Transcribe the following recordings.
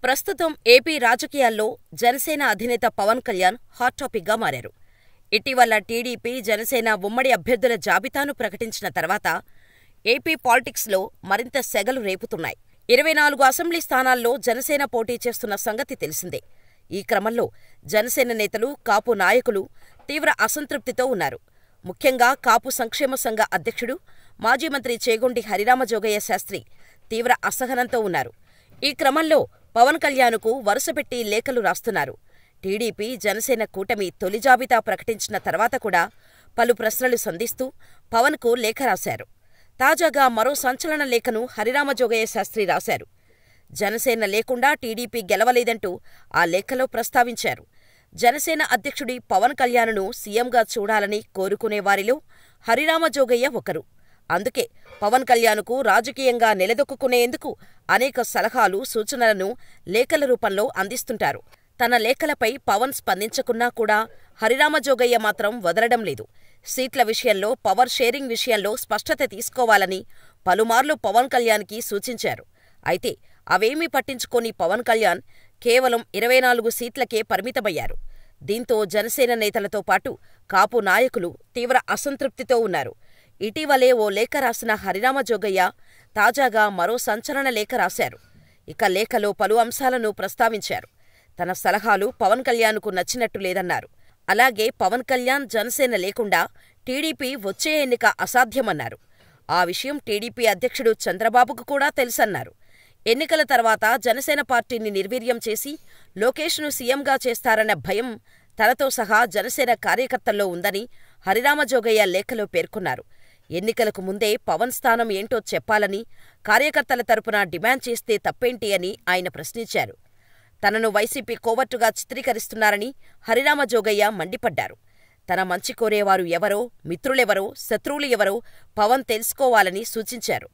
ప్రస్తుతం ఏపీ రాజకీయాల్లో జనసేన అధినేత పవన్ కళ్యాణ్ హాట్ టాపిక్గా మారారు. ఇటీవల టీడీపీ, జనసేన ఉమ్మడి అభ్యర్థుల జాబితాను ప్రకటించిన తర్వాత ఏపీ పాలిటిక్స్లో మరింత సెగలు రేపుతున్నాయి. 24 అసెంబ్లీ స్థానాల్లో జనసేన పోటీ చేస్తున్న సంగతి తెలిసిందే. ఈ క్రమంలో జనసేన నేతలు, కాపు నాయకులు తీవ్ర అసంతృప్తితో ఉన్నారు. ముఖ్యంగా కాపు సంక్షేమ సంఘ అధ్యక్షుడు, మాజీ మంత్రి చేగొండి హరిరామజోగయ్య శాస్త్రి తీవ్ర అసహనంతో ఉన్నారు. ఈ క్రమంలో పవన్ కళ్యాణ్కు వరుసపెట్టి లేఖలు రాస్తున్నారు. టీడీపీ, జనసేన కూటమి తొలి జాబితా ప్రకటించిన తర్వాత కూడా పలు ప్రశ్నలు సంధిస్తూ పవన్కు లేఖ రాశారు. తాజాగా మరో సంచలన లేఖను హరిరామజోగయ్య శాస్త్రి రాశారు. జనసేన లేకుండా టీడీపీ గెలవలేదంటూ ఆ లేఖలో ప్రస్తావించారు. జనసేన అధ్యక్షుడి పవన్ కళ్యాణ్ను సీఎంగా చూడాలని కోరుకునేవారిలో హరిరామజోగయ్య ఒకరు. అందుకే పవన్ కళ్యాణ్కు రాజకీయంగా నిలదొక్కుకునేందుకు అనేక సలహాలు, సూచనలను లేఖల రూపంలో అందిస్తుంటారు. తన లేఖలపై పవన్ స్పందించకున్నా కూడా హరిరామజోగయ్య మాత్రం వదలడం లేదు. సీట్ల విషయంలో, పవర్ షేరింగ్ విషయంలో స్పష్టత తీసుకోవాలని పలుమార్లు పవన్ కళ్యాణ్కి సూచించారు. అయితే అవేమీ పట్టించుకోని పవన్ కళ్యాణ్ కేవలం 24 సీట్లకే పరిమితమయ్యారు. దీంతో జనసేన నేతలతో పాటు కాపు నాయకులు తీవ్ర అసంతృప్తితో ఉన్నారు. ఇటీవలే ఓ లేఖ రాసిన హరిరామజోగయ్య తాజాగా మరో సంచలన లేఖ రాశారు. ఇక లేఖలో పలు అంశాలను ప్రస్తావించారు. తన సలహాలు పవన్ కళ్యాణ్కు నచ్చినట్టు లేదన్నారు. అలాగే పవన్ కళ్యాణ్, జనసేన లేకుండా టీడీపీ వచ్చే ఎన్నిక అసాధ్యమన్నారు. ఆ విషయం టీడీపీ అధ్యక్షుడు చంద్రబాబుకు కూడా తెలుసన్నారు. ఎన్నికల తర్వాత జనసేన పార్టీని నిర్వీర్యం చేసి లోకేష్ను సీఎంగా చేస్తారన్న భయం తనతో సహా జనసేన కార్యకర్తల్లో ఉందని హరిరామజోగయ్య లేఖలో పేర్కొన్నారు. ఎన్నికలకు ముందే పవన్ స్థానం ఏంటో చెప్పాలని కార్యకర్తల తరపున డిమాండ్ చేస్తే తప్పేంటి అని ఆయన ప్రశ్నించారు. తనను వైసీపీ కోవర్టుగా చిత్రీకరిస్తున్నారని హరిరామజోగయ్య మండిపడ్డారు. తన మంచి కోరేవారు ఎవరో, మిత్రులెవరో, శత్రువులు ఎవరో పవన్ తెలుసుకోవాలని సూచించారు.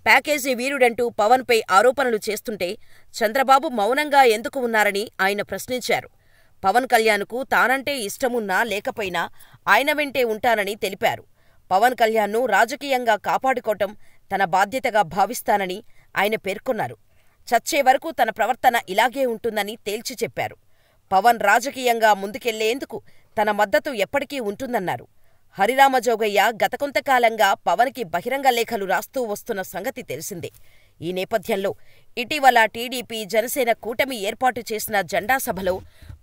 ప్యాకేజీ వీరుడంటూ పవన్పై ఆరోపణలు చేస్తుంటే చంద్రబాబు మౌనంగా ఎందుకు ఉన్నారని ఆయన ప్రశ్నించారు. పవన్ కళ్యాణ్కు తానంటే ఇష్టమున్నా లేకపోయినా ఆయన వెంటే ఉంటానని తెలిపారు. పవన్ కళ్యాణ్ను రాజకీయంగా కాపాడుకోవటం తన బాధ్యతగా భావిస్తానని ఆయన పేర్కొన్నారు. చచ్చే వరకు తన ప్రవర్తన ఇలాగే ఉంటుందని తేల్చి చెప్పారు. పవన్ రాజకీయంగా ముందుకెళ్లేందుకు తన మద్దతు ఎప్పటికీ ఉంటుందన్నారు. హరిరామజోగయ్య గత కొంతకాలంగా పవన్కి బహిరంగ లేఖలు రాస్తూ వస్తున్న సంగతి తెలిసిందే. ఈ నేపథ్యంలో ఇటీవల టీడీపీ, జనసేన కూటమి ఏర్పాటు చేసిన జెండా సభలో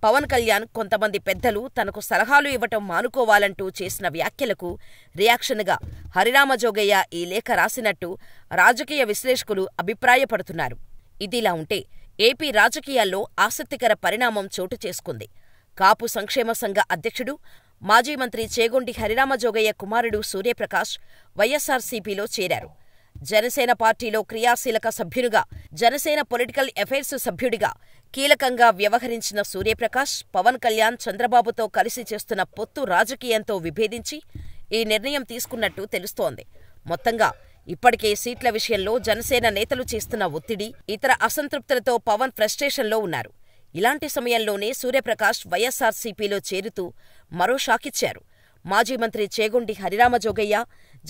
పవన్ కళ్యాణ్ కొంతమంది పెద్దలు తనకు సలహాలు ఇవ్వటం మానుకోవాలంటూ చేసిన వ్యాఖ్యలకు రియాక్షన్గా హరిరామజోగయ్య ఈ లేఖ రాసినట్టు రాజకీయ విశ్లేషకులు అభిప్రాయపడుతున్నారు. ఇదిలా ఉంటే ఏపీ రాజకీయాల్లో ఆసక్తికర పరిణామం చోటు చేసుకుంది. కాపు సంక్షేమ సంఘ అధ్యక్షుడు, మాజీ మంత్రి చేగొండి హరిరామజోగయ్య కుమారుడు సూర్యప్రకాష్ వైఎస్సార్సీపీలో చేరారు. జనసేన పార్టీలో క్రియాశీలక సభ్యునిగా, జనసేన పొలిటికల్ అఫైర్స్ సభ్యుడిగా కీలకంగా వ్యవహరించిన సూర్యప్రకాష్ పవన్ కళ్యాణ్, చంద్రబాబుతో కలిసి చేస్తున్న పొత్తు రాజకీయంతో విభేదించి ఈ నిర్ణయం తీసుకున్నట్టు తెలుస్తోంది. మొత్తంగా ఇప్పటికే సీట్ల విషయంలో జనసేన నేతలు చేస్తున్న ఒత్తిడి, ఇతర అసంతృప్తులతో పవన్ ఫ్రస్ట్రేషన్లో ఉన్నారు. ఇలాంటి సమయంలోనే సూర్యప్రకాష్ వైఎస్సార్సీపీలో చేరుతూ మరో షాకిచ్చారు. మాజీ మంత్రి చేగొండి హరిరామజోగయ్య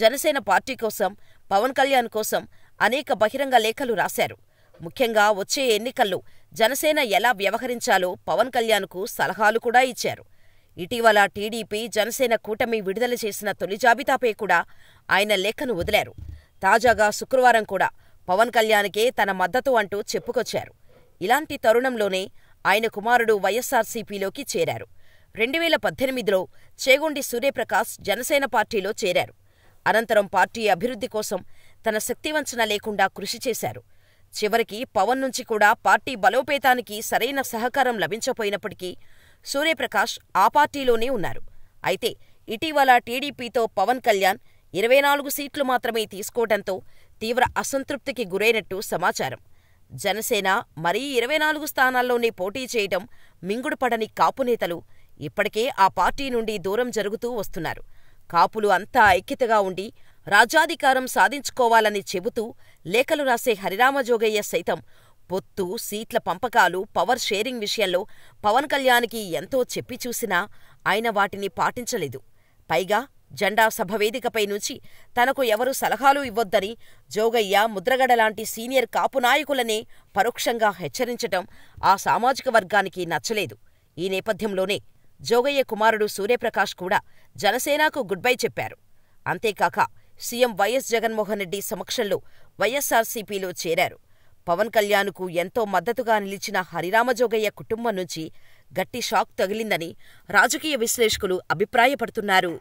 జనసేన పార్టీ కోసం, పవన్ కళ్యాణ్ కోసం అనేక బహిరంగ లేఖలు రాశారు. ముఖ్యంగా వచ్చే ఎన్నికల్లో జనసేన ఎలా వ్యవహరించాలో పవన్ కళ్యాణ్కు సలహాలు కూడా ఇచ్చారు. ఇటీవల టీడీపీ, జనసేన కూటమి విడుదల చేసిన తొలి జాబితాపై కూడా ఆయన లేఖను వదిలారు. తాజాగా శుక్రవారం కూడా పవన్ కళ్యాణ్కే తన మద్దతు అంటూ చెప్పుకొచ్చారు. ఇలాంటి తరుణంలోనే ఆయన కుమారుడు వైఎస్సార్సీపీలోకి చేరారు. 2018లో చేగొండి సూర్యప్రకాష్ జనసేన పార్టీలో చేరారు. అనంతరం పార్టీ అభివృద్ధి కోసం తన శక్తివంచన లేకుండా కృషి చేశారు. చివరికి పవన్ నుంచి కూడా పార్టీ బలోపేతానికి సరైన సహకారం లభించపోయినప్పటికీ సూర్యప్రకాష్ ఆ పార్టీలోనే ఉన్నారు. అయితే ఇటీవల టీడీపీతో పవన్ కళ్యాణ్ 24 సీట్లు మాత్రమే తీసుకోవడంతో తీవ్ర అసంతృప్తికి గురైనట్టు సమాచారం. జనసేన మరీ 24 స్థానాల్లోనే పోటీ చేయటం మింగుడుపడని కాపు నేతలు ఇప్పటికే ఆ పార్టీ నుండి దూరం జరుగుతూ వస్తున్నారు. కాపులు అంతా ఐక్యతగా ఉండి రాజ్యాధికారం సాధించుకోవాలని చెబుతూ లేఖలు రాసే హరిరామజోగయ్య సైతం పొత్తు, సీట్ల పంపకాలు, పవర్ షేరింగ్ విషయంలో పవన్ కళ్యాణ్కి ఎంతో చెప్పి చూసినా ఆయన వాటిని పాటించలేదు. పైగా జెండా సభ వేదికపై నుంచి తనకు ఎవరూ సలహాలు ఇవ్వొద్దని జోగయ్య, ముద్రగడ లాంటి సీనియర్ కాపు నాయకులనే పరోక్షంగా హెచ్చరించటం ఆ సామాజిక వర్గానికి నచ్చలేదు. ఈ నేపథ్యంలోనే జోగయ్య కుమారుడు సూర్యప్రకాష్ కూడా జనసేనకు గుడ్బై చెప్పారు. అంతేకాక సీఎం వైఎస్ జగన్మోహన్రెడ్డి సమక్షంలో వైఎస్సార్సీపీలో చేరారు. పవన్ కళ్యాణ్కు ఎంతో మద్దతుగా నిలిచిన హరిరామజోగయ్య కుటుంబం నుంచి గట్టి షాక్ తగిలిందని రాజకీయ విశ్లేషకులు అభిప్రాయపడుతున్నారు.